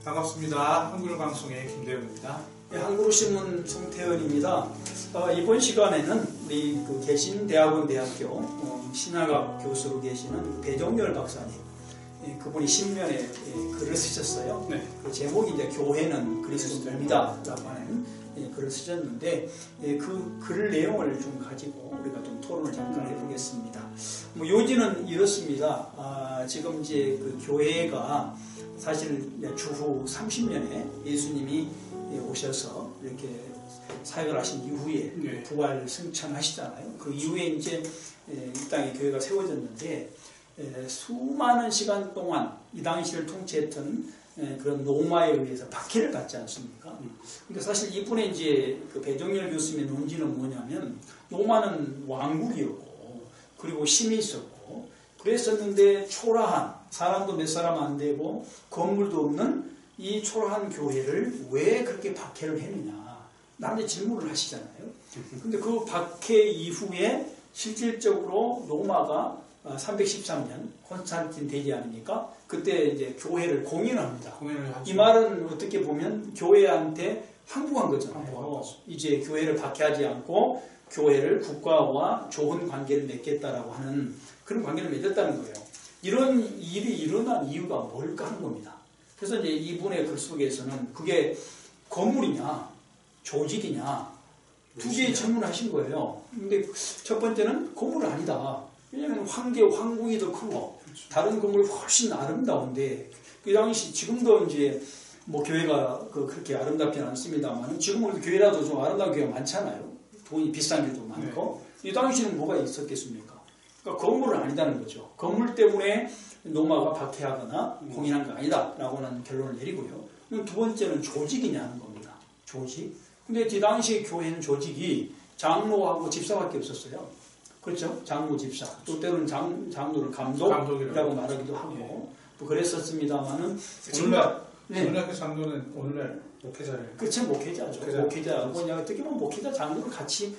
반갑습니다. 한국어방송의 김대훈입니다. 네, 한국어신문 송태현입니다. 이번 시간에는 우리 개신대학원 대학교 신학학 교수로 계시는 배종열 박사님, 그분이 신면에 글을 쓰셨어요. 네. 그 제목이 이제 교회는 그리스도 몸이다라고 하는 글을 쓰셨는데, 그 글 내용을 좀 가지고 우리가 좀 토론을 잠깐 해보겠습니다. 요지는 이렇습니다. 지금 이제 그 교회가 사실 주후 30년에 예수님이 오셔서 이렇게 사역을 하신 이후에 부활 승천하시잖아요. 그 이후에 이제 이 땅에 교회가 세워졌는데, 수많은 시간 동안 이 당시를 통치했던 그런 로마에 의해서 박해를 받지 않습니까? 근데 사실 이분의 이제 그 배종열 교수님의 논지는 뭐냐면, 로마는 왕국이었고, 그리고 힘이 있었고, 그랬었는데 초라한, 사람도 몇 사람 안 되고 건물도 없는 이 초라한 교회를 왜 그렇게 박해를 했느냐, 나한테 질문을 하시잖아요. 근데 그 박해 이후에 실질적으로 로마가 313년 콘스탄틴 대제 아닙니까? 그때 이제 교회를 공인합니다. 이 말은 어떻게 보면 교회한테 항복한 거잖아요. 이제 교회를 박해하지 않고 교회를 국가와 좋은 관계를 맺겠다라고 하는 그런 관계를 맺었다는 거예요. 이런 일이 일어난 이유가 뭘까 하는 겁니다. 그래서 이제 이분의 글 속에서는 그게 건물이냐, 조직이냐, 두 개의 질문을 하신 거예요. 근데 첫 번째는 건물은 아니다. 왜냐하면 황궁이 더 크고, 다른 건물이 훨씬 아름다운데, 그 당시, 지금도 이제, 교회가 그렇게 아름답지는 않습니다만, 지금은 교회라도 좀 아름다운 교회가 많잖아요. 돈이 비싼 데도 많고. 네. 이 당시는 뭐가 있었겠습니까? 그러니까 건물은 아니다는 거죠. 건물 때문에 로마가 박해하거나 공인한 거 아니다라고 하는 결론을 내리고요. 두 번째는 조직이냐는 겁니다. 조직. 근데 이 당시의 교회는 조직이 장로하고 집사밖에 없었어요. 그렇죠? 장로, 집사. 또 때로는 장로를 감독이라고 말하기도 하고, 그랬었습니다만은. 오늘날 그 장로는 오늘날 목회자를. 그렇죠, 목회자죠. 목회자하고 그냥 어떻게 보면 목회자 장로를 같이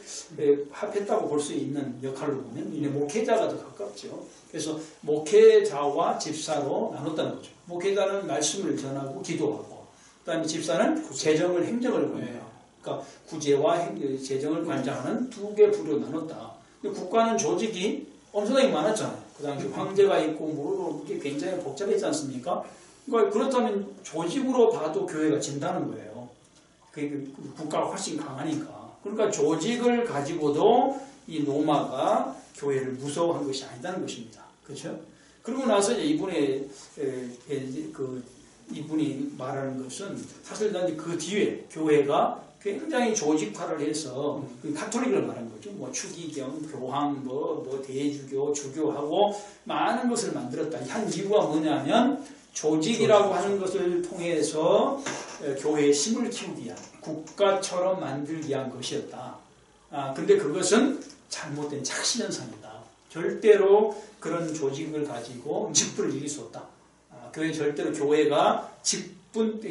합했다고 볼 수 있는 역할로 보면 목회자가 더 가깝죠. 그래서 목회자와 집사로 나눴다는 거죠. 목회자는 말씀을 전하고 기도하고, 그다음에 집사는 재정을 행정을 관해요. 그러니까 구제와 재정을 관장하는 두 개 부류로 나눴다. 근데 국가는 조직이 엄청나게 많았잖아요. 그 당시 황제가 있고 뭐로 이게 굉장히 복잡했지 않습니까? 그러니까 그렇다면 조직으로 봐도 교회가 진다는 거예요. 국가가 훨씬 강하니까. 그러니까 조직을 가지고도 이 로마가 교회를 무서워한 것이 아니다는 것입니다. 그렇죠? 그러고 나서 이제 이분이 말하는 것은 사실 그 뒤에 교회가 굉장히 조직화를 해서 카톨릭을 말하는 거죠. 추기경, 교황, 대주교, 주교하고 많은 것을 만들었다. 한 이유가 뭐냐면 조직이라고 하는 것을 통해서 교회의 힘을 키우기 위한, 국가처럼 만들기 위한 것이었다. 근데 그것은 잘못된 착시현상이다. 절대로 그런 조직을 가지고 직분을 이길 수 없다. 절대로 교회가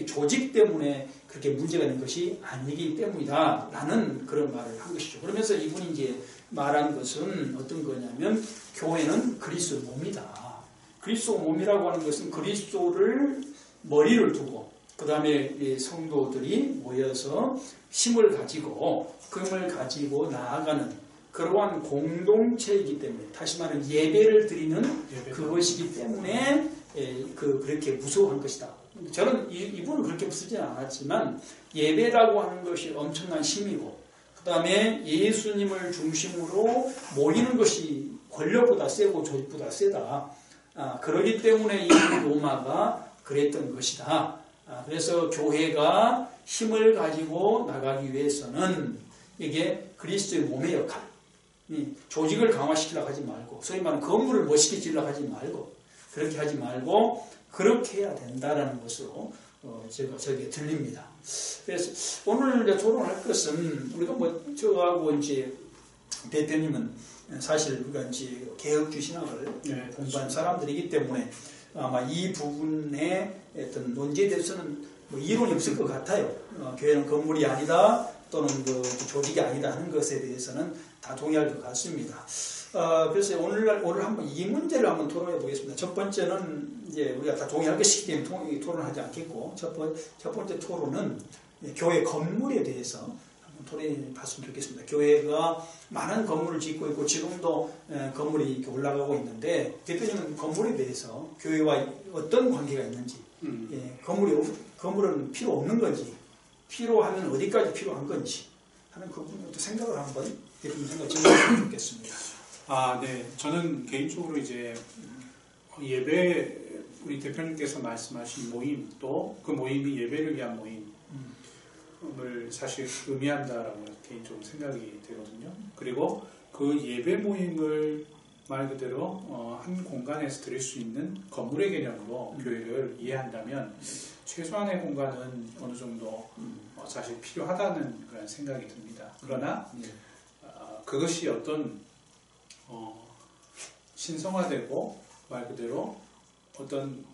조직 때문에 그렇게 문제가 있는 것이 아니기 때문이다. 라는 그런 말을 한 것이죠. 그러면서 이분이 이제 말한 것은 어떤 거냐면, 교회는 그리스도의 몸이다. 그리스도 몸이라고 하는 것은 그리스도를 머리를 두고, 그 다음에 성도들이 모여서 힘을 가지고 나아가는 그러한 공동체이기 때문에, 다시 말하면 예배를 드리는 그것이기 때문에 그렇게 무서워한 것이다. 저는 이분은 그렇게 쓰지 않았지만, 예배라고 하는 것이 엄청난 힘이고, 그 다음에 예수님을 중심으로 모이는 것이 권력보다 세고 조직보다 세다. 그러기 때문에 이 로마가 그랬던 것이다. 그래서 교회가 힘을 가지고 나가기 위해서는 이게 그리스도의 몸의 역할, 조직을 강화시키려고 하지 말고, 소위 말하는 건물을 멋있게 하지 말고, 그렇게 하지 말고 그렇게 해야 된다라는 것으로 저에게 들립니다. 그래서 오늘 이제 토론할 것은, 우리가 저하고 이제 대표님은 사실 우리가 이제 개혁주 신학을 공부한 사람들이기 때문에 아마 이 부분의 어떤 논지에 대해서는 이론이 없을 것 같아요. 교회는 건물이 아니다, 또는 조직이 아니다 하는 것에 대해서는 다 동의할 것 같습니다. 그래서 오늘 한번 이 문제를 한번 토론해 보겠습니다. 첫 번째는 이제 우리가 다 동의할 것이기 때문에 토론하지 않겠고, 첫 번째 토론은 교회 건물에 대해서 한번 토론해 봤으면 좋겠습니다. 교회가 많은 건물을 짓고 있고 지금도 건물이 이렇게 올라가고 있는데, 대표님은 건물에 대해서 교회와 어떤 관계가 있는지, 건물은 필요 없는 건지, 필요하면 어디까지 필요한 건지 하는 그 부분도 생각을 한번 대표님 생각 해보시면 좋겠습니다. 네. 저는 개인적으로 이제 예배, 우리 대표님께서 말씀하신 모임, 또 그 모임이 예배를 위한 모임을 사실 의미한다라고 개인적으로 생각이 되거든요. 그리고 그 예배 모임을 말 그대로 한 공간에서 드릴 수 있는 건물의 개념으로 교회를 이해한다면 최소한의 공간은 어느 정도 사실 필요하다는 그런 생각이 듭니다. 그러나 그것이 어떤 신성화되고 말 그대로 어떤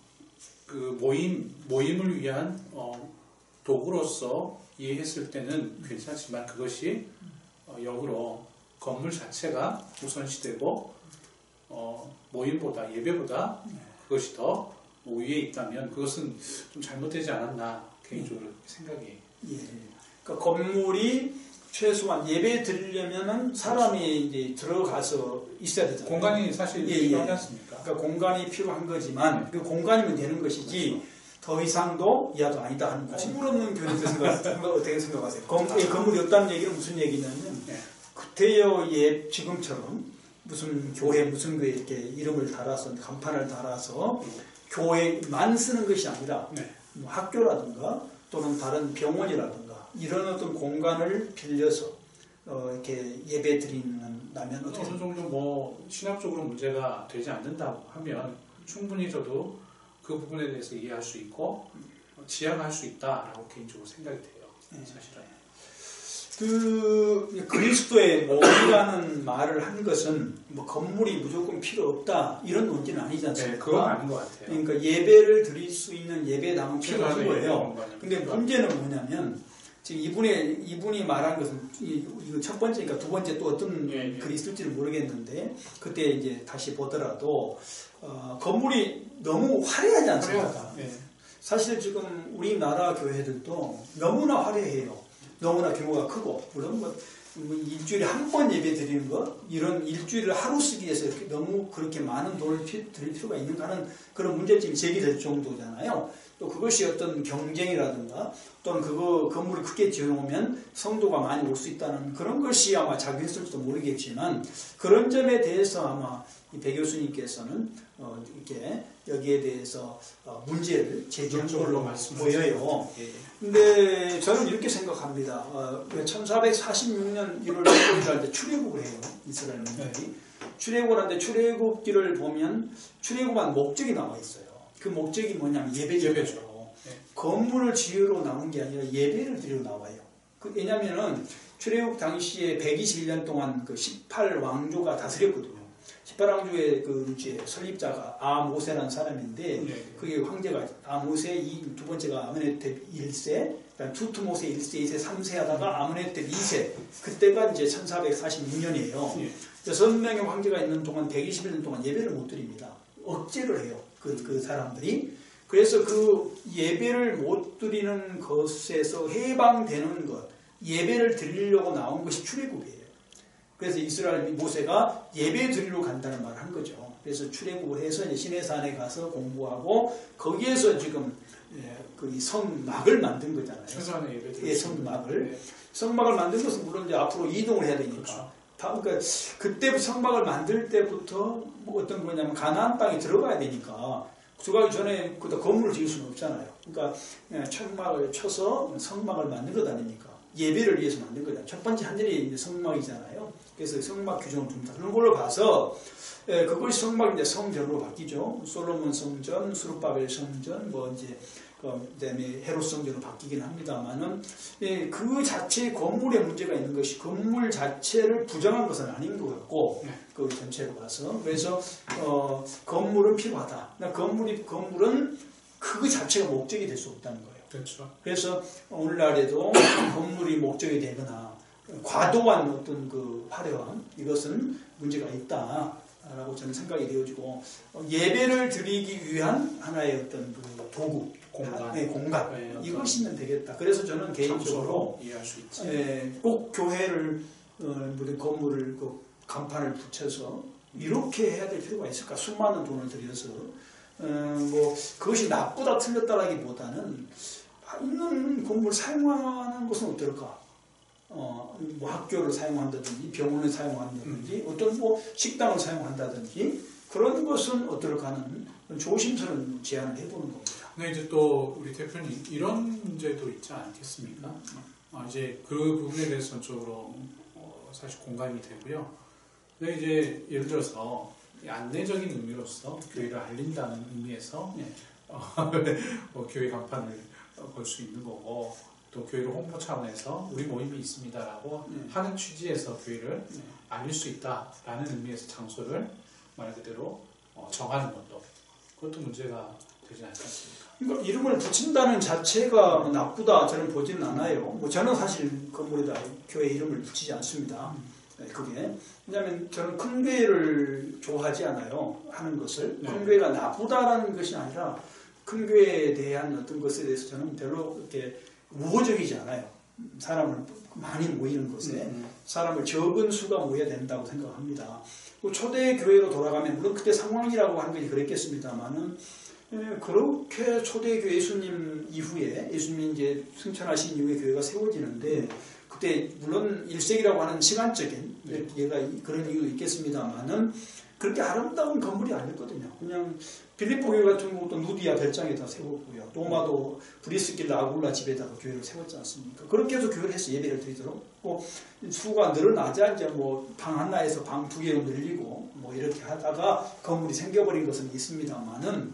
그 모임을 위한 도구로서 이해했을 때는 괜찮지만, 그것이 역으로 건물 자체가 우선시되고 모임보다, 예배보다 그것이 더 우위에 있다면 그것은 좀 잘못되지 않았나 개인적으로 생각이. 그러니까 건물이 최소한 예배 드리려면은 사람이 이제 들어가서 있어야 되잖아요. 공간이 사실 필요하지 않습니까? 그러니까 공간이 필요한 거지만 그 공간이면 되는 것이지, 그렇죠. 더 이상도 이하도 아니다 하는 것이. 건물 없는 교회에 어떻게 생각하세요? 건물이 없다는 얘기는 무슨 얘기냐면, 그때의 지금처럼 무슨 교회 무슨 교회 이렇게 이름을 달아서 간판을 달아서 교회만 쓰는 것이 아니라 뭐 학교라든가 또는 다른 병원이라든가 이런 어떤 공간을 빌려서 이렇게 예배 드린다면 어떻게 어느 정도 뭐 신학적으로 문제가 되지 않는다고 하면 충분히 저도 그 부분에 대해서 이해할 수 있고 지향할 수 있다라고 개인적으로 생각이 돼요. 사실은. 그리스도의 몸이라는 말을 한 것은 뭐 건물이 무조건 필요 없다 이런 논지는 아니지 않습니까? 그건 아닌 것 같아요. 그러니까 예배를 드릴 수 있는 예배당은 필요한 거예요. 근데 문제는 뭐냐면, 지금 이분이 말한 것은 이거 첫 번째니까 두 번째 또 어떤 글이 있을지는 모르겠는데, 그때 이제 다시 보더라도 건물이 너무 화려하지 않습니까? 사실 지금 우리나라 교회들도 너무나 화려해요. 너무나 규모가 크고, 물론 뭐 일주일에 한 번 예배 드리는 것, 이런 일주일을 하루 쓰기 위해서 이렇게 너무 그렇게 많은 돈을 드릴 필요가 있는가 하는 그런 문제점이 제기될 정도잖아요. 또 그것이 어떤 경쟁이라든가 또는 그거 건물을 크게 지어놓으면 성도가 많이 올 수 있다는 그런 것이 아마 작용했을지도 모르겠지만, 그런 점에 대해서 아마 이 배 교수님께서는 이렇게 여기에 대해서 문제를 제기한 걸로 보여요. 근데 저는 이렇게 생각합니다. 1446년 1월 15일 날 출애굽을 해요. 이스라엘 민족이. 출애굽을 하는데 출애굽기를 보면 출애굽한 목적이 나와 있어요. 그 목적이 뭐냐면 예배죠. 건물을 지으러 나온 게 아니라 예배를 드리러 나와요. 왜냐면은 출애굽 당시에 121년 동안 그 18왕조가 다스렸거든요. 18왕조의 그 이제 설립자가 아모세라는 사람인데, 그게 황제가 아모세, 두 번째가 아므네텝 1세, 그다음 투트모세 1세, 2세, 3세 하다가 아므네텝 2세, 그때가 이제 1446년이에요. 6명의 황제가 있는 동안 121년 동안 예배를 못 드립니다. 억제를 해요. 그 사람들이. 그래서 그 예배를 못 드리는 것에서 해방되는 것, 예배를 드리려고 나온 것이 출애굽이에요. 그래서 이스라엘 모세가 예배 드리러 간다는 말을 한 거죠. 그래서 출애굽을 해서 이제 시내산에 가서 공부하고, 거기에서 지금 그 성막을 만든 거잖아요. 최소한의 예배 드리고. 성막을. 성막을 만든 것은 물론 이제 앞으로 이동을 해야 되니까. 그렇죠. 그러니까 그때 성막을 만들 때부터 뭐 어떤 거냐면 가나안 땅에 들어가야 되니까 들어가기 전에 그다 건물을 지을 수는 없잖아요. 그러니까 천막을 쳐서 성막을 만들어 다니니까 예배를 위해서 만든 거잖아요. 첫 번째 한 일이 이제 성막이잖아요. 그래서 성막 규정을 둔다. 그런 걸로 봐서 그것이 성막인데 성전으로 바뀌죠. 솔로몬 성전, 수르바벨 성전, 뭐 이제 그다음에 헤롯 성전으로 바뀌긴 합니다만은 그 자체의 건물에 문제가 있는 것이 건물 자체를 부정한 것은 아닌 것 같고, 그 전체로 봐서. 그래서 건물은 필요하다. 건물은 그 자체가 목적이 될 수 없다는 거예요. 그렇죠. 그래서 오늘날에도 건물이 목적이 되거나 과도한 어떤 그 화려함 이것은 문제가 있다라고 저는 생각이 되어지고 예배를 드리기 위한 하나의 어떤 그 도구 공간 네, 이것이면 되겠다. 그래서 저는 개인적으로 이해할 수 있지. 꼭 교회를 무슨 건물을 그 간판을 붙여서 이렇게 해야 될 필요가 있을까? 수많은 돈을 들여서 뭐 그것이 나쁘다 틀렸다라기보다는 있는 건물 사용하는 것은 어떨까? 뭐 학교를 사용한다든지 병원을 사용한다든지 어떤 뭐 식당을 사용한다든지 그런 것은 어떨까 하는 조심스러운 제안을 해보는 겁니다. 근데 이제 또 우리 대표님 이런 문제도 있지 않겠습니까? 이제 그 부분에 대해서 전적으로 사실 공감이 되고요. 근데 이제 예를 들어서 안내적인 의미로서 교회를 알린다는 의미에서 교회 간판을 걸 수 있는 거고 또 교회를 홍보 차원에서 우리 모임이 있습니다라고 하는 취지에서 교회를 알릴 수 있다라는 의미에서 장소를 말 그대로 정하는 것도 그것도 문제가 되지 않지 않습니까? 그러니까 이름을 붙인다는 자체가 나쁘다 저는 보지는 않아요. 뭐 저는 사실 건물에다 교회 이름을 붙이지 않습니다. 그게 왜냐하면 저는 큰 교회를 좋아하지 않아요. 하는 것을 큰 교회가 나쁘다라는 것이 아니라 큰 교회에 대한 어떤 것에 대해서 저는 별로 그렇게 우호적이지 않아요. 사람을 많이 모이는 것에 사람을 적은 수가 모여야 된다고 생각합니다. 초대 교회로 돌아가면 물론 그때 상황이라고 하는 것이 그랬겠습니다만은 그렇게 초대교회 예수님 이후에 예수님이 이제 승천하신 이후에 교회가 세워지는데 그때 물론 1세기라고 하는 시간적인 얘가 그런 이유도 있겠습니다만은 그렇게 아름다운 건물이 아니었거든요. 그냥 빌립보 교회 같은 것도 누디아 별장에다 세웠고요. 로마도 브리스길라 아굴라 집에다가 교회를 세웠지 않습니까? 그렇게 해서 교회를 해서 예배를 드리도록 수가 늘어나자 이제 뭐 방 하나에서 방 두 개로 늘리고 뭐 이렇게 하다가 건물이 생겨버린 것은 있습니다만은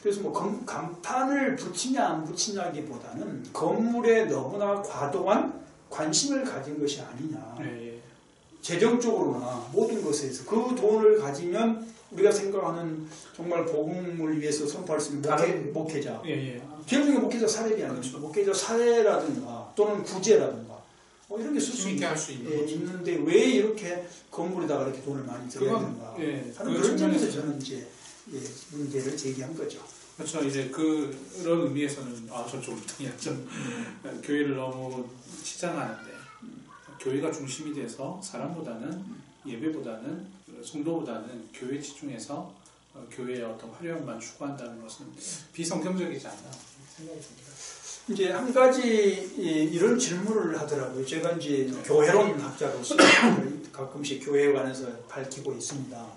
그래서 뭐 간판을 붙이냐 안 붙이냐기보다는 건물에 너무나 과도한 관심을 가진 것이 아니냐. 재정적으로나 모든 것에서 그 돈을 가지면 우리가 생각하는 정말 복음을 위해서 선포할 수 있는 목회자. 기업적인 목회자 사례비 아니죠. 그렇죠. 목회자 사례라든가 또는 구제라든가 이런 게 쓸 수 있는데 왜 이렇게 건물에다가 이렇게 돈을 많이 들여야 되는가 하는 그런 점에서 저는 이제 문제를 제기한 거죠. 그렇죠. 이제 그런 의미에서는 좀 교회를 너무 치장하는데 교회가 중심이 돼서 사람보다는 예배보다는 성도보다는 교회 집중해서 교회의 어떤 화려함만 추구한다는 것은 비성경적이지 않나 생각이 듭니다. 이제 한 가지 이런 질문을 하더라고요. 제가 이제 교회론 학자로서 가끔씩 교회에 관해서 밝히고 있습니다.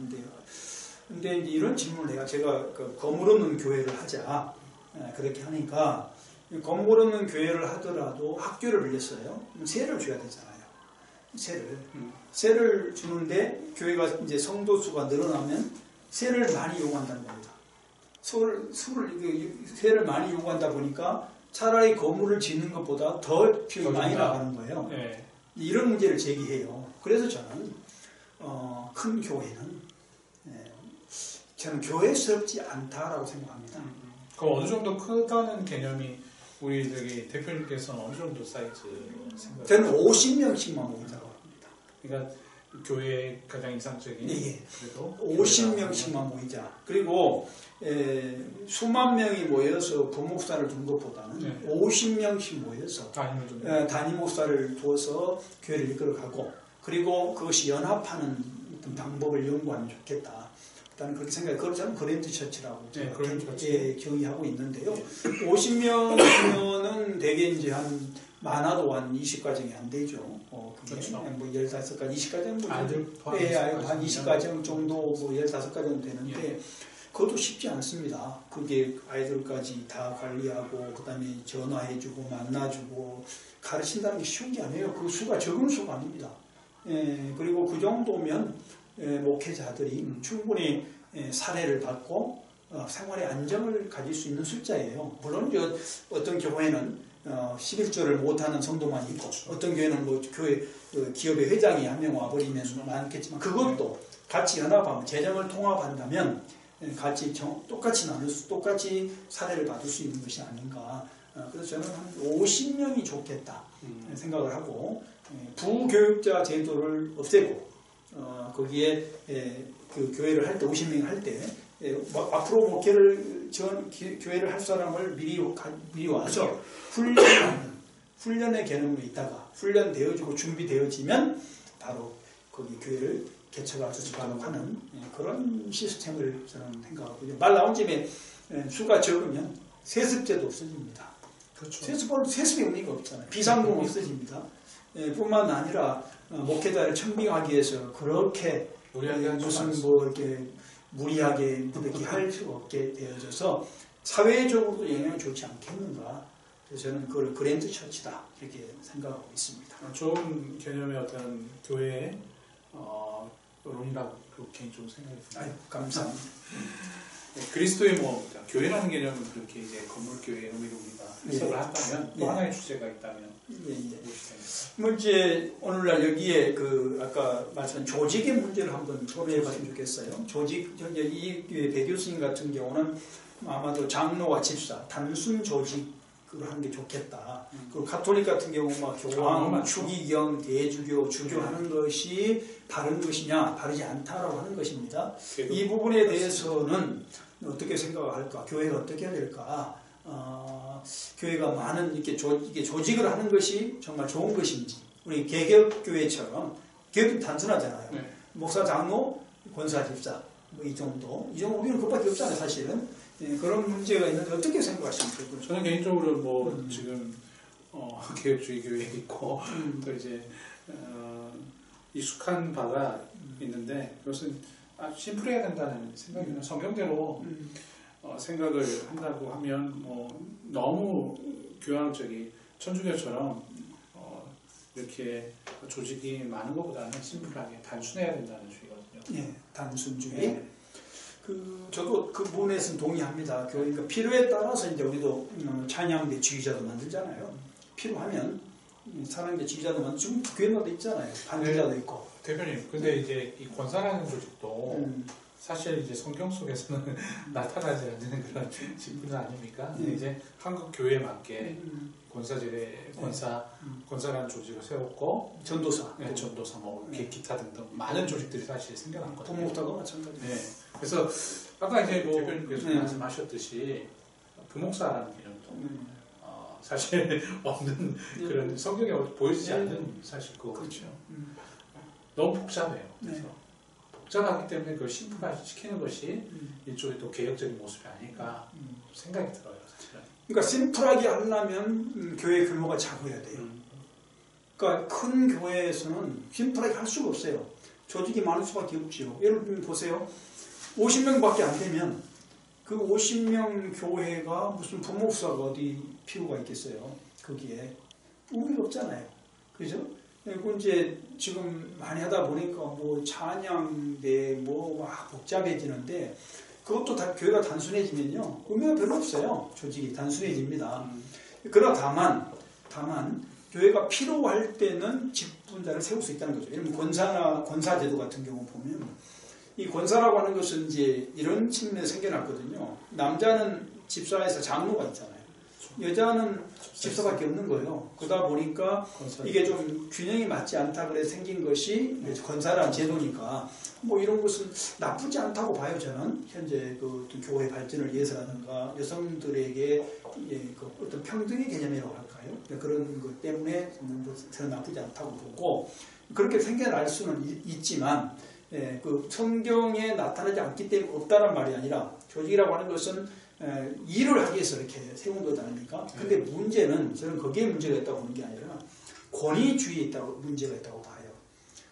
근데 이제 이런 질문을 해요. 제가 건물 없는 교회를 하자 그렇게 하니까 건물 없는 교회를 하더라도 학교를 빌렸어요. 세를 줘야 되잖아요. 세를 주는데 교회가 이제 성도 수가 늘어나면 세를 많이 요구한다는 겁니다. 세를 많이 요구한다 보니까 차라리 건물을 짓는 것보다 더 비용이 많이 나가는 거예요. 이런 문제를 제기해요. 그래서 저는 큰 교회는 저는 교회스럽지 않다라고 생각합니다. 그럼 어느 정도 크다는 개념이 우리 대표님께서는 어느 정도 사이즈 생각하세요? 저는 50명씩만 모인다고 합니다. 그러니까 교회 가장 이상적인 그래도 50명씩만 모이자. 그리고 수만 명이 모여서 부목사를 둔 것보다는 50명씩 모여서 단임 목사를 두어서 교회를 이끌어가고 그리고 그것이 연합하는 어떤 방법을 연구하면 좋겠다. 일단 그렇게 생각해요. 그걸 저는 그랜드 처치라고 정의하고 있는데요. 50명이면은 대개 이제 많아도 한 20가정이 안 되죠. 그게 그렇죠. 뭐 15가정, 20가정 한 20가정 정도 뭐 15가정 되는데 그것도 쉽지 않습니다. 그게 아이들까지 다 관리하고 그다음에 전화해주고 만나주고 가르친다는 게 쉬운 게 아니에요. 그 수가 적은 수가 아닙니다. 그리고 그 정도면 목회자들이 충분히 사례를 받고 생활의 안정을 가질 수 있는 숫자예요. 물론 어떤 경우에는 11조를 못하는 성도만 있고 어떤 교회는 뭐 교회 기업의 회장이 한 명 와버리면 많겠지만 그것도 같이 연합하면 재정을 통합한다면 같이 똑같이 나눌 똑같이 사례를 받을 수 있는 것이 아닌가 그래서 저는 한 50명이 좋겠다 생각을 하고 부교육자 제도를 없애고 거기에 그 교회를 할 때 50명이 할 때 앞으로 목회를 교회를 할 사람을 미리 와서 훈련의 개념으로 있다가 훈련되어지고 준비되어지면 바로 거기 교회를 개척할 수 있도록 하는 그런 시스템을 저는 생각하고요. 말 나온 김에 수가 적으면 세습제도 없어집니다. 그렇죠. 세습이 의미가 없잖아요. 비상금 없어집니다. 뿐만 아니라 목회자를 청빙하기 위해서 그렇게 무슨 뭐 이렇게 무리하게 이렇게 할 수가 없게 되어져서 사회적으로도 영향이 좋지 않겠는가. 그래서 저는 그걸 그랜드 처치다 이렇게 생각하고 있습니다. 좋은 개념의 어떤 교회의 론이라고 개인적으로 생각이 듭니다. 아유, 감사합니다. 그리스도의 뭐 교회라는 개념은 그렇게 이제 건물교회의 의미로 우리가 해석을 한다면 또 하나의 주제가 있다면 무엇이 됩니까? 뭐 이제 오늘날 여기에 그 아까 말씀한 조직의 문제를 한번 토론해봤으면 좋겠어요. 조직 현재 이 배 교수님 같은 경우는 아마도 장로와 집사 단순 조직으로 하는 게 좋겠다. 그리고 가톨릭 같은 경우 막 교황, 추기경, 대주교, 주교하는 것이 다른 것이냐, 다르지 않다라고 하는 것입니다. 이 부분에 대해서는 어떻게 생각할까? 교회가 어떻게 해야 될까? 교회가 많은 이게 조직을 하는 것이 정말 좋은 것인지, 우리 개혁교회처럼 개혁이 단순하잖아요. 네. 목사, 장로, 권사, 집사 뭐 이 정도 우리는 그것밖에 없잖아요, 사실은. 그런 문제가 있는데 어떻게 생각하십니까? 저는 개인적으로 뭐 지금 개혁주의 교회에 있고 또 이제 익숙한 바가 있는데 그것은 심플해야 된다는 생각이나 성경대로 생각을 한다고 하면 너무 교황적인 천주교처럼 이렇게 조직이 많은 것보다는 심플하게 단순해야 된다는 주의거든요. 네, 단순주의. 네. 저도 그 부분에서는 동의합니다. 그러니까 필요에 따라서 이제 우리도 찬양대 지휘자도 만들잖아요. 필요하면 찬양대 지휘자도 만들고 지금 교회마다 있잖아요. 반주자도 있고. 대표님, 근데 이제 이 권사라는 조직도 사실 이제 성경 속에서는 나타나지 않는 그런 직분 아닙니까? 이제 한국 교회에 맞게 권사라는 조직을 세웠고 전도사, 네, 전도사, 뭐 기타 등등 많은 조직들이 사실 생겨났거든요. 부목사가 마찬가지. 네, 그래서 아까 이제 뭐 대표님께서 말씀하셨듯이 부목사라는 개념도 사실 없는 그런 성경에 보여지지 않는 사실 그거거든요. 너무 복잡해요. 그래서 복잡하기 때문에 그걸 심플화시키는 것이 일종의 또 개혁적인 모습이 아닐까 생각이 들어요, 사실은. 그러니까 심플하게 하려면 교회 규모가 작아야 돼요. 그러니까 큰 교회에서는 심플하게 할 수가 없어요. 조직이 많을 수밖에 없지요. 예를 들면 보세요. 50명밖에 안 되면 그 50명 교회가 무슨 부목사가 어디 필요가 있겠어요. 거기에 의미가 없잖아요. 그죠? 그리고 이제 지금 많이 하다 보니까 뭐 찬양대 뭐 막 복잡해지는데 그것도 다 교회가 단순해지면요 의미가 별로 없어요. 조직이 단순해집니다. 그러나 다만 교회가 필요할 때는 직분자를 세울 수 있다는 거죠. 예를 들면 권사제도 같은 경우 보면 이 권사라고 하는 것은 이제 이런 측면에 생겨났거든요. 남자는 집사에서 장로가 있잖아요. 여자는 집사밖에 없는 거예요. 그러다 보니까 이게 좀 균형이 맞지 않다 그래서 생긴 것이 권사라는 제도니까 뭐 이런 것은 나쁘지 않다고 봐요. 저는 현재 그 교회 발전을 위해서라든가 여성들에게 그 어떤 평등의 개념이라고 할까요? 그런 것 때문에 저는 나쁘지 않다고 보고 그렇게 생겨날 수는 있지만 그 성경에 나타나지 않기 때문에 없다는 말이 아니라 조직이라고 하는 것은 일을 하기 위해서 이렇게 세운 것 아닙니까? 근데 문제는 저는 거기에 문제가 있다고 보는 게 아니라 권위주의에 있다고 문제가 있다고 봐요.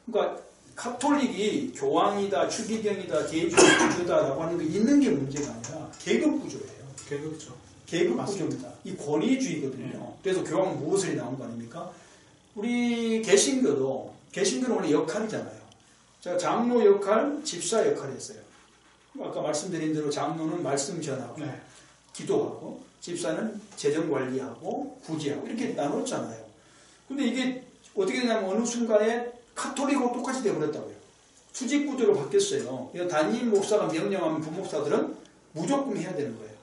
그러니까 가톨릭이 교황이다, 추기경이다, 대주교다라고 하는 게 있는 게 문제가 아니라 계급 구조예요. 계급죠. 계급 구조입니다. 이 권위주의거든요. 그래서 교황은 무엇을 나온 거 아닙니까? 우리 개신교는 원래 역할이잖아요. 자, 장로 역할, 집사 역할을 했어요. 아까 말씀드린 대로 장로는 말씀 전하고 기도하고 집사는 재정 관리하고 구제하고 이렇게 나눴잖아요. 근데 이게 어떻게 되냐면 어느 순간에 카톨릭하고 똑같이 되어버렸다고요. 수직 구조로 바뀌었어요. 담임 목사가 명령하면 부목사들은 무조건 해야 되는 거예요.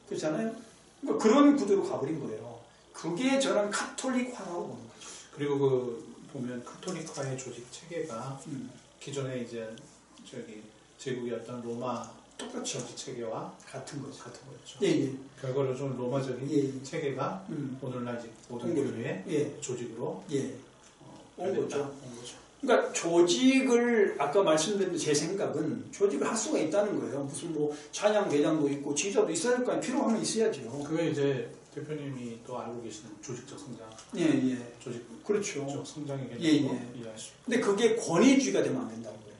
그렇잖아요. 그러니까 그런 구조로 가버린 거예요. 그게 저는 카톨릭화라고 보는 거죠. 그리고 그 보면 카톨릭화의 조직 체계가 기존에 이제 저기 제국의 어떤 로마 똑같죠. 조직 체계와 같은 거죠. 같은 거였죠. 예, 예. 결과로 좀 로마적인 예. 체계가 오늘날 이제 모든 온 거죠. 교회의 예. 조직으로 예. 온 거죠. 온 거죠. 그러니까 조직을 아까 말씀드린 제 생각은 조직을 할 수가 있다는 거예요. 무슨 뭐 찬양 대장도 있고 지휘자도 있어야 될 거 아니에요. 필요하면 있어야죠. 그게 이제 대표님이 또 알고 계시는 조직적 성장, 예, 예. 조직적 그렇죠. 성장의 예, 예. 개념으로 이해할 수 있고. 근데 그게 권위주의가 되면 안 된다는 거예요.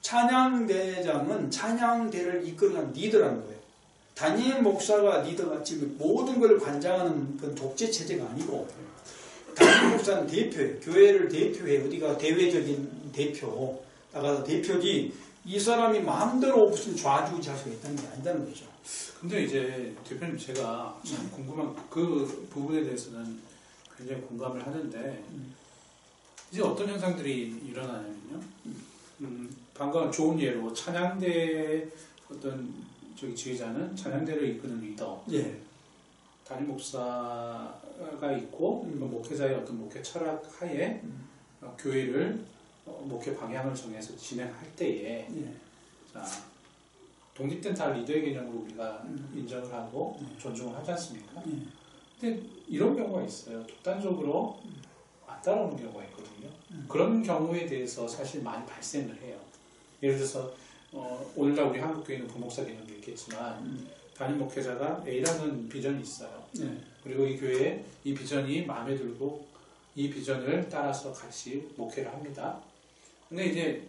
찬양대장은 찬양대를 이끌어가는 리더라는 거예요. 담임 목사가 리더가 지금 모든 걸 관장하는 그런 독재 체제가 아니고 담임 목사는 대표예요. 교회를 대표해. 어디가 대외적인 대표 나가서 대표지 이 사람이 마음대로 무슨 좌지우지할 수가 있다는 게 아니다는 거죠. 근데 이제 대표님 제가 참 궁금한 그 부분에 대해서는 굉장히 공감을 하는데 이제 어떤 현상들이 일어나냐면요. 방금 좋은 예로 찬양대 어떤 저기 지휘자는 찬양대를 이끄는 리더, 예. 담임 목사가 있고 그 목회자의 어떤 목회 철학 하에 교회를 목회 방향을 정해서 진행할 때에 예. 자, 독립된 다 리더의 개념으로 우리가 인정을 하고 존중을 하지 않습니까? 근데 이런 경우가 있어요. 독단적으로 안 따라오는 경우가 있거든요. 그런 경우에 대해서 사실 많이 발생을 해요. 예를 들어서 오늘날 우리 한국교회는 부목사 개념도 있겠지만 담임 목회자가 A라는 비전이 있어요. 그리고 이 교회에 이 비전이 마음에 들고 이 비전을 따라서 같이 목회를 합니다. 근데 이제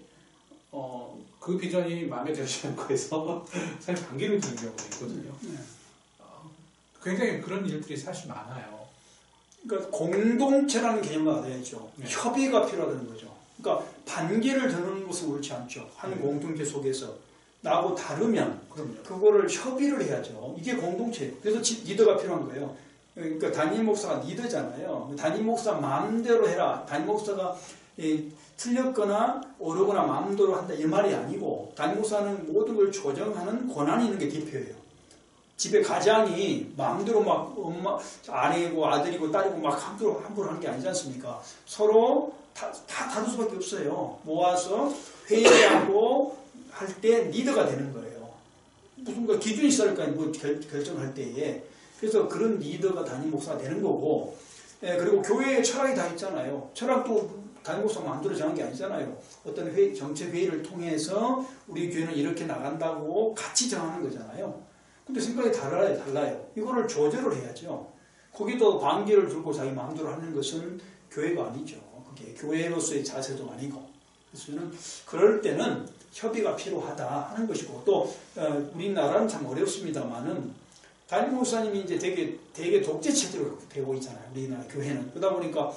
그 비전이 마음에 들지 않고 해서 사실 반기를 드는 경우가 있거든요. 굉장히 그런 일들이 사실 많아요. 그러니까 공동체라는 개념을 알아야죠. 네. 협의가 필요하다는 거죠. 그러니까 반기를 드는 것은 옳지 않죠. 한 공동체 속에서 나하고 다르면 그럼요. 그거를 협의를 해야죠. 이게 공동체예요. 그래서 리더가 필요한 거예요. 그러니까 담임 목사가 리더잖아요. 담임 목사 마음대로 해라. 담임 목사가 틀렸거나 옳거나 마음대로 한다 이 말이 아니고 담임 목사는 모든 걸 조정하는 권한이 있는 게 대표예요. 집에 가장이 마음대로 막 엄마 아내고 아들이고 딸이고 막 함부로 하는 게 아니지 않습니까? 서로 다 다룰 수밖에 없어요. 모아서 회의하고 할 때 리더가 되는 거예요. 무슨 기준이 있어야 할 거 아니에요. 뭐 결정할 때에. 그래서 그런 리더가 담임 목사가 되는 거고, 그리고 교회에 철학이 다 있잖아요. 철학도 담임 목사가 마음대로 정한 게 아니잖아요. 어떤 정책 회의를 통해서 우리 교회는 이렇게 나간다고 같이 정하는 거잖아요. 근데 생각이 달라요. 이거를 조절을 해야죠. 거기도 반기를 들고 자기 마음대로 하는 것은 교회가 아니죠. 그게 교회로서의 자세도 아니고. 그래서 저는 그럴 때는 협의가 필요하다 하는 것이고, 또 우리나라는 참 어렵습니다만은 담임 목사님이 이제 되게 독재 체제로 되고 있잖아요. 우리나라 교회는. 그러다 보니까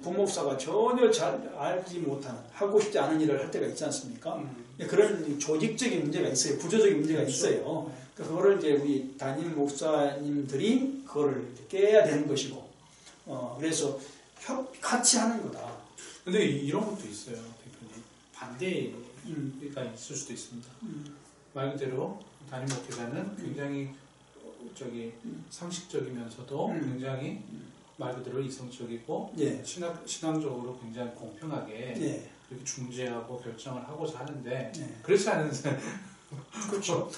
부목사가 전혀 잘 알지 못하는, 하고 싶지 않은 일을 할 때가 있지 않습니까? 그런 조직적인 문제가 있어요. 구조적인 문제가 있어요. 그거를 이제 우리 담임 목사님들이 그거를 깨야 되는 것이고, 그래서 같이 하는 거다. 근데 이런 것도 있어요, 대표님. 반대가 있을 수도 있습니다. 말 그대로 담임 목회자는 굉장히 상식적이면서도 굉장히 말 그대로 이성적이고 신앙적으로 굉장히 공평하게 이렇게 중재하고 결정을 하고자 하는데 그렇지 않은 그렇죠.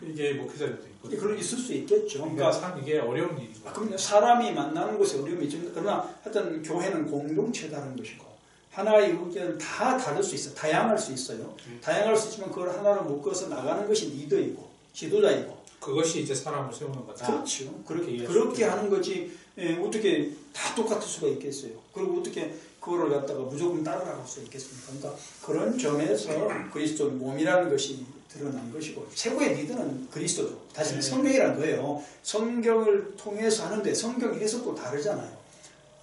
이게 목회자들도 있거든요. 그런 있을 수 있겠죠. 그러니까 참 이게 어려운 일이죠. 그럼요. 사람이 만나는 곳에 어려움이 있죠. 그러나 하여튼 교회는 공동체다는 것이고 하나의 의견을 다 다를 수 있어요. 다양할 수 있어요. 다양할 수 있지만 그걸 하나로 묶어서 나가는 것이 리더이고 지도자이고 그것이 이제 사람을 세우는 거다. 그렇죠. 그렇게 하는 거지 어떻게 다 똑같을 수가 있겠어요. 그리고 어떻게 그거를 갖다가 무조건 따라갈 수 있겠습니까? 그러니까 그런 점에서 그리스도의 몸이라는 것이 드러난 것이고 최고의 리더는 그리스도죠. 다시 성경이라는 거예요. 성경을 통해서 하는데 성경 해석도 다르잖아요.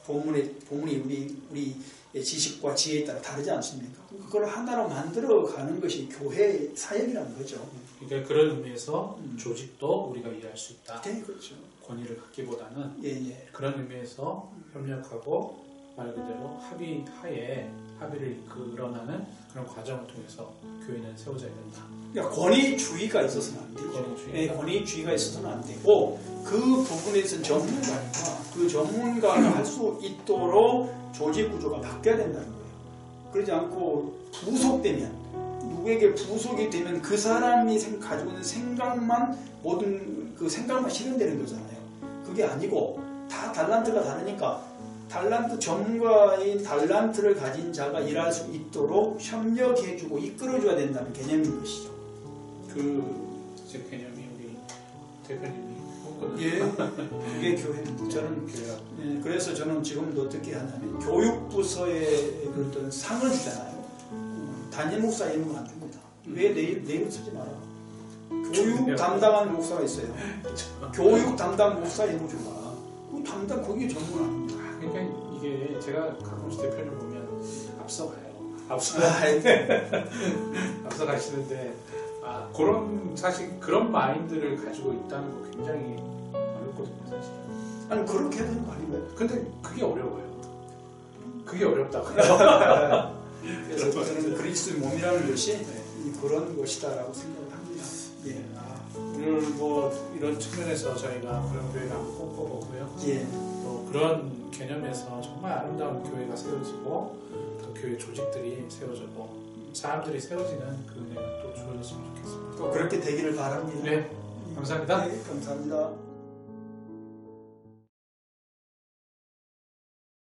본문이 우리 지식과 지혜에 따라 다르지 않습니까? 그걸 하나로 만들어 가는 것이 교회의 사역이라는 거죠. 그러니까 그런 의미에서 조직도 우리가 이해할 수 있다. 네, 그렇죠. 권위를 갖기보다는 그런 의미에서 협력하고 말 그대로 합의하에 합의를 이끌어나는 그런 과정을 통해서 교회는 세워져야 된다. 그러니까 권위주의가 있어서는 안 되죠. 권위주의가 있어서는 안 되고 그 부분에 대해서는 전문가니까 그 전문가가 할 수 있도록 조직 구조가 바뀌어야 된다는 거예요. 그러지 않고 부속되면 누구에게 부속이 되면 그 사람이 가지고 있는 생각만 모든 그 생각만 실현되는 거잖아요. 그게 아니고 다 달란트가 다르니까 달란트 전문가인 달란트를 가진 자가 일할 수 있도록 협력해주고 이끌어줘야 된다는 개념인 것이죠. 그 이제 개념이 우리 대표님이 예, 그게 교회입니다. 저는 그래서 저는 지금도 어떻게 하냐면 교육부서에 어떤 상을 주잖아요. 단임 목사 이름은 안 줍니다. 왜 내 이름 쓰지 마라. 교육 담당한 목사가 있어요. 교육 담당 목사 이름 주라. 그 담당 거기 전문 아닙니다. 그러니까 이게 제가 가끔씩 대표님 보면 앞서가요. 앞서가시는데 그런 사실 그런 마인드를 가지고 있다는 거 굉장히 어렵거든요, 사실. 아니 그렇게 해야 되는 거 아닌가요? 근데 그게 어려워요. 그게 어렵다고요. 그래서 저는 그리스도의 몸이라는 것이 그런 것이다라고 생각을 합니다. 예. 오늘 뭐 이런 측면에서 저희가 그런 교회를 한번 꿈꿔보고요. 예. 또 그런 개념에서 정말 아름다운 교회가 세워지고 또 교회 조직들이 세워지고 사람들이 세워지는 그 은혜가 또 주어졌으면 좋겠습니다. 또 그렇게 되기를 바랍니다. 네, 감사합니다. 네, 감사합니다.